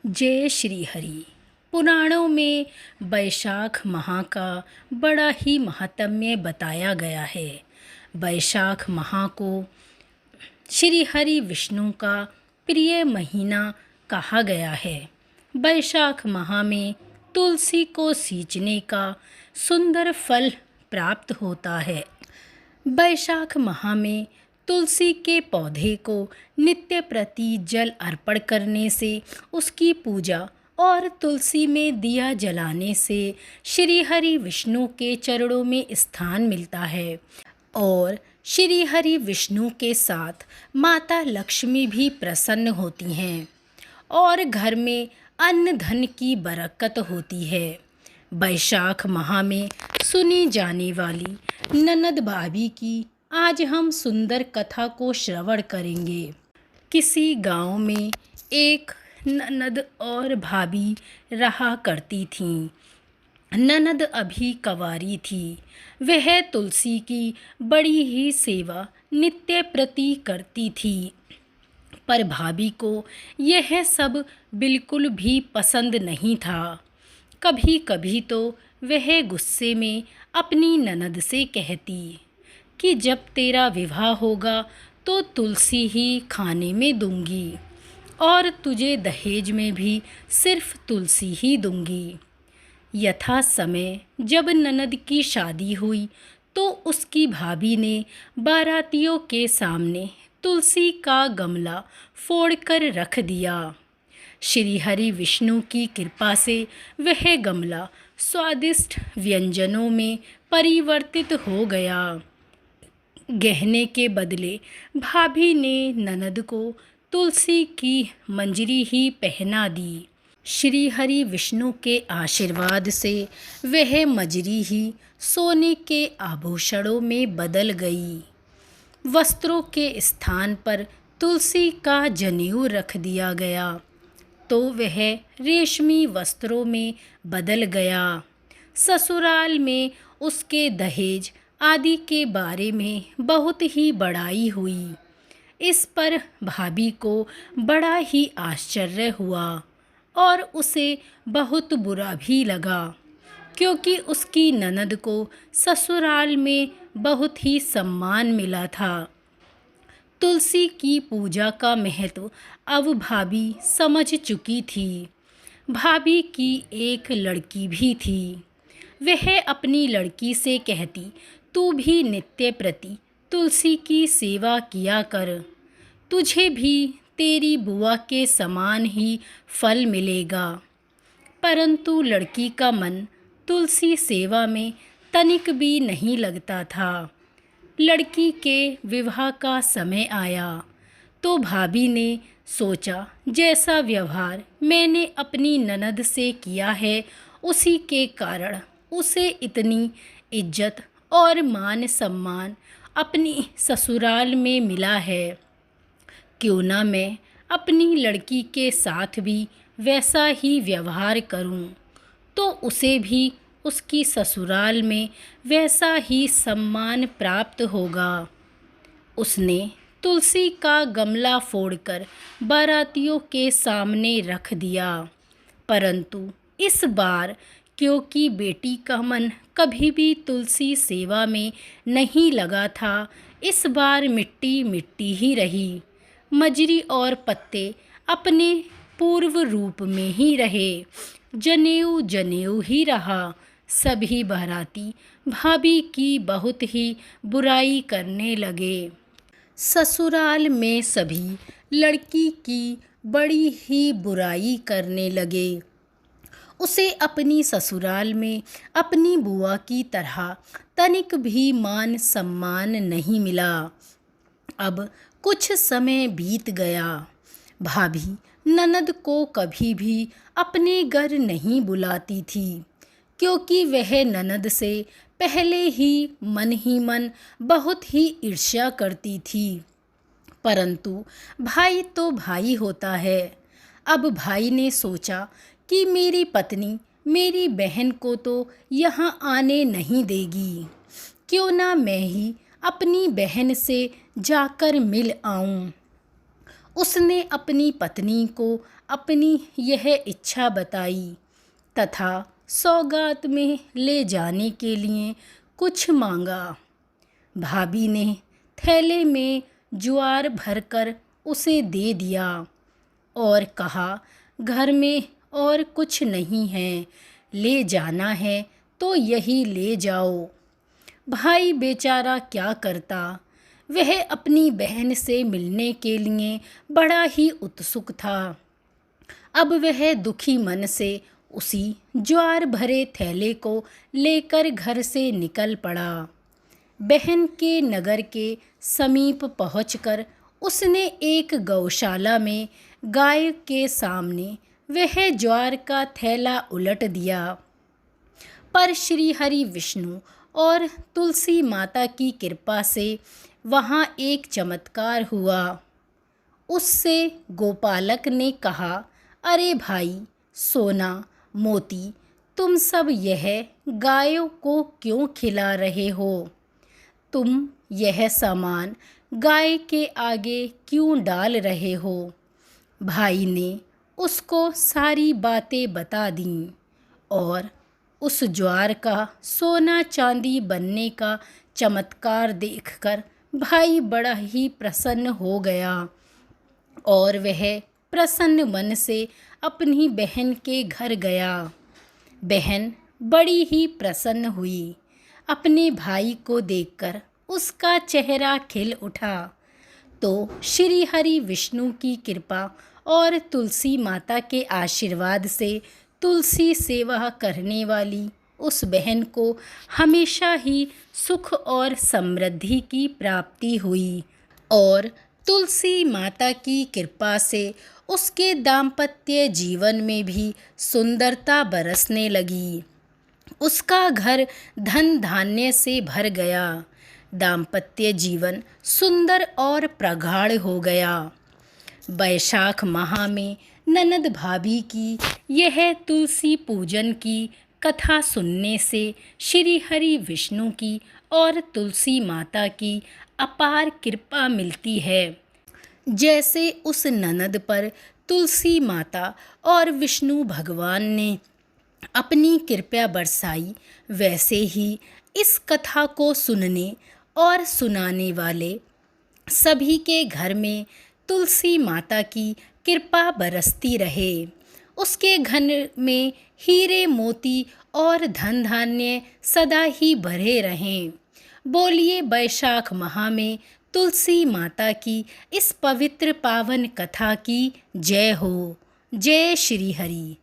जय श्री हरि। पुराणों में वैशाख माह का बड़ा ही महात्म्य बताया गया है। वैशाख माह को श्री हरि विष्णु का प्रिय महीना कहा गया है। वैशाख माह में तुलसी को सींचने का सुंदर फल प्राप्त होता है। वैशाख माह में तुलसी के पौधे को नित्य प्रति जल अर्पण करने से, उसकी पूजा और तुलसी में दिया जलाने से श्री हरि विष्णु के चरणों में स्थान मिलता है। और श्री हरि विष्णु के साथ माता लक्ष्मी भी प्रसन्न होती हैं और घर में अन्न धन की बरकत होती है। वैशाख माह में सुनी जाने वाली ननद भाभी की आज हम सुंदर कथा को श्रवण करेंगे। किसी गांव में एक ननद और भाभी रहा करती थीं। ननद अभी कंवारी थी। वह तुलसी की बड़ी ही सेवा नित्य प्रति करती थी, पर भाभी को यह सब बिल्कुल भी पसंद नहीं था। कभी कभी तो वह गुस्से में अपनी ननद से कहती कि जब तेरा विवाह होगा तो तुलसी ही खाने में दूंगी और तुझे दहेज में भी सिर्फ तुलसी ही दूंगी। यथा समय जब ननद की शादी हुई तो उसकी भाभी ने बारातियों के सामने तुलसी का गमला फोड़कर रख दिया। श्री हरि विष्णु की कृपा से वह गमला स्वादिष्ट व्यंजनों में परिवर्तित हो गया। गहने के बदले भाभी ने ननद को तुलसी की मंजरी ही पहना दी। श्री हरि विष्णु के आशीर्वाद से वह मंजरी ही सोने के आभूषणों में बदल गई। वस्त्रों के स्थान पर तुलसी का जनेऊ रख दिया गया तो वह रेशमी वस्त्रों में बदल गया। ससुराल में उसके दहेज आदि के बारे में बहुत ही बड़ाई हुई। इस पर भाभी को बड़ा ही आश्चर्य हुआ और उसे बहुत बुरा भी लगा, क्योंकि उसकी ननद को ससुराल में बहुत ही सम्मान मिला था। तुलसी की पूजा का महत्व अब भाभी समझ चुकी थी। भाभी की एक लड़की भी थी। वह अपनी लड़की से कहती, तू भी नित्य प्रति तुलसी की सेवा किया कर, तुझे भी तेरी बुआ के समान ही फल मिलेगा। परंतु लड़की का मन तुलसी सेवा में तनिक भी नहीं लगता था। लड़की के विवाह का समय आया तो भाभी ने सोचा, जैसा व्यवहार मैंने अपनी ननद से किया है उसी के कारण उसे इतनी इज्जत और मान सम्मान अपनी ससुराल में मिला है। क्यों ना मैं अपनी लड़की के साथ भी वैसा ही व्यवहार करूं, तो उसे भी उसकी ससुराल में वैसा ही सम्मान प्राप्त होगा। उसने तुलसी का गमला फोड़कर बारातियों के सामने रख दिया, परंतु इस बार क्योंकि बेटी का मन कभी भी तुलसी सेवा में नहीं लगा था, इस बार मिट्टी मिट्टी ही रही। मजरी और पत्ते अपने पूर्व रूप में ही रहे, जनेऊ जनेऊ ही रहा। सभी बाराती भाभी की बहुत ही बुराई करने लगे। ससुराल में सभी लड़की की बड़ी ही बुराई करने लगे। उसे अपनी ससुराल में अपनी बुआ की तरह तनिक भी मान सम्मान नहीं मिला। अब कुछ समय बीत गया। भाभी ननद को कभी भी अपने घर नहीं बुलाती थी, क्योंकि वह ननद से पहले ही मन बहुत ही ईर्ष्या करती थी। परंतु भाई तो भाई होता है। अब भाई ने सोचा कि मेरी पत्नी मेरी बहन को तो यहाँ आने नहीं देगी, क्यों ना मैं ही अपनी बहन से जाकर मिल आऊं। उसने अपनी पत्नी को अपनी यह इच्छा बताई तथा सौगात में ले जाने के लिए कुछ मांगा। भाभी ने थैले में ज्वार भरकर उसे दे दिया और कहा, घर में और कुछ नहीं है, ले जाना है तो यही ले जाओ। भाई बेचारा क्या करता, वह अपनी बहन से मिलने के लिए बड़ा ही उत्सुक था। अब वह दुखी मन से उसी ज्वार भरे थैले को लेकर घर से निकल पड़ा। बहन के नगर के समीप पहुंचकर उसने एक गौशाला में गाय के सामने वह ज्वार का थैला उलट दिया। पर श्री हरि विष्णु और तुलसी माता की कृपा से वहाँ एक चमत्कार हुआ। उससे गोपालक ने कहा, अरे भाई, सोना मोती, तुम सब यह गायों को क्यों खिला रहे हो? तुम यह सामान गाय के आगे क्यों डाल रहे हो? भाई ने उसको सारी बातें बता दीं और उस ज्वार का सोना चांदी बनने का चमत्कार देखकर भाई बड़ा ही प्रसन्न हो गया और वह प्रसन्न मन से अपनी बहन के घर गया। बहन बड़ी ही प्रसन्न हुई। अपने भाई को देखकर उसका चेहरा खिल उठा। तो श्री हरि विष्णु की कृपा और तुलसी माता के आशीर्वाद से तुलसी सेवा करने वाली उस बहन को हमेशा ही सुख और समृद्धि की प्राप्ति हुई और तुलसी माता की कृपा से उसके दाम्पत्य जीवन में भी सुंदरता बरसने लगी। उसका घर धन धान्य से भर गया। दाम्पत्य जीवन सुंदर और प्रगाढ़ हो गया। बैशाख माह में ननद भाभी की यह तुलसी पूजन की कथा सुनने से श्री हरि विष्णु की और तुलसी माता की अपार कृपा मिलती है। जैसे उस ननद पर तुलसी माता और विष्णु भगवान ने अपनी कृपा बरसाई, वैसे ही इस कथा को सुनने और सुनाने वाले सभी के घर में तुलसी माता की कृपा बरसती रहे। उसके घर में हीरे मोती और धन धान्य सदा ही भरे रहें। बोलिए बैशाख माह में तुलसी माता की इस पवित्र पावन कथा की जय हो। जय श्री हरि।